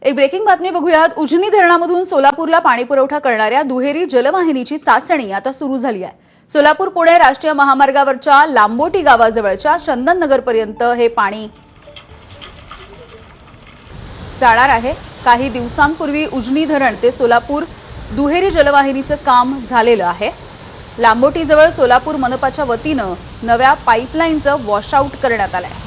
एक ब्रेकिंग बातमी बघूयात। उजनी धरणामधून सोलापूरला पाणी पुरवठा करणाऱ्या दुहेरी जलवाहिनीची चाचणी आता सुरू झाली आहे। सोलापूर पुणे राष्ट्रीय महामार्गावरच्या लांबोटी गावाजवळच्या चंदननगरपर्यंत हे पाणी जाणार आहे। काही दिवसांपूर्वी उजनी धरण ते सोलापूर दुहेरी जलवाहिनीचं काम झालेलं आहे। लांबोटीजवळ सोलापूर मनपाच्या वतीनं नव्या पाईपलाईनचं वॉशआउट करण्यात आलंय।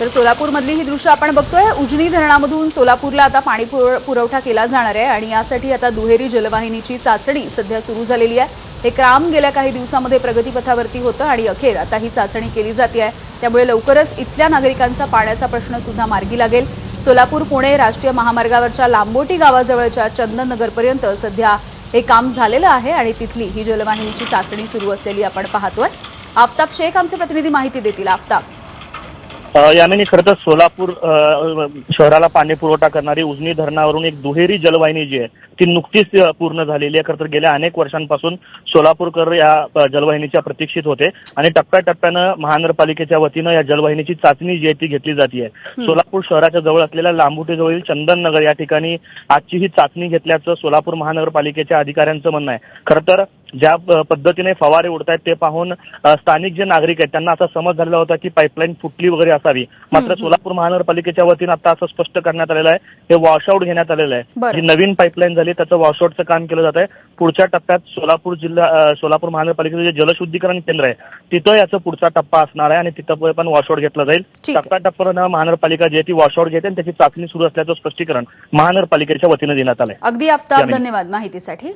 तर सोलापूरमधली ही दृश्य आपण बघतोय। उजनी धरणामधून सोलापूरला आता पाणी पुरवठा केला जाणार आहे आणि यासाठी आता दुहेरी जलवाहिनीची चाचणी सध्या सुरू झालेली आहे। हे काम गेल्या काही दिवसांमध्ये प्रगतीपथावरती होतं आणि अखेर आता ही चाचणी केली जाते आहे। त्यामुळे लवकरच इथल्या नागरिकांचा पाण्याचा प्रश्न सुद्धा मार्गी लागेल। सोलापूर पुणे राष्ट्रीय महामार्गावरच्या लांबोटी गावाजवळच्या चंदननगरपर्यंत सध्या हे काम झालेलं आहे आणि तिथली ही जलवाहिनीची चाचणी सुरू असलेली आपण पाहतोय। आफताब शेख आमचे प्रतिनिधी माहिती देतील। आफताब, यामिनी खरं तर सोलापूर शहराला पाणी पुरवठा करणारी उजनी धरणावरून एक दुहेरी जलवाहिनी जी आहे ती नुकतीच पूर्ण झालेली आहे। खरं तर गेल्या अनेक वर्षांपासून सोलापूरकर या जलवाहिनीच्या प्रतीक्षित होते आणि टप्प्याटप्प्यानं महानगरपालिकेच्या वतीनं या जलवाहिनीची चाचणी जी आहे ती घेतली जाते। सोलापूर शहराच्या जवळ असलेल्या लांबोटीजवळील चंदननगर या ठिकाणी आजची ही चाचणी घेतल्याचं सोलापूर महानगरपालिकेच्या अधिकाऱ्यांचं म्हणणं आहे। खरं तर ज्या पद्धतीने फवारे उडतायत ते पाहून स्थानिक जे नागरिक आहेत त्यांना असा समज झालेला होता की पाईपलाईन फुटली वगैरे असावी। मात्र सोलापूर महानगरपालिकेच्या वतीनं आता असं स्पष्ट करण्यात आलेलं आहे, हे वॉशआउट घेण्यात आलेलं आहे। जी नवीन पाईपलाईन झाली त्याचं वॉशआउटचं काम केलं जात आहे। पुढच्या टप्प्यात सोलापूर महानगरपालिकेचं जे जलशुद्धीकरण केंद्र आहे तिथं याचा पुढचा टप्पा असणार आहे आणि तिथं पण वॉशआउट घेतला जाईल। टप्प्याटप्प्यानं महानगरपालिका जी आहे ती वॉशआउट घेते आणि त्याची चाचणी सुरू असल्याचं स्पष्टीकरण महानगरपालिकेच्या वतीनं देण्यात आलंय। अगदी आफताब, धन्यवाद माहितीसाठी।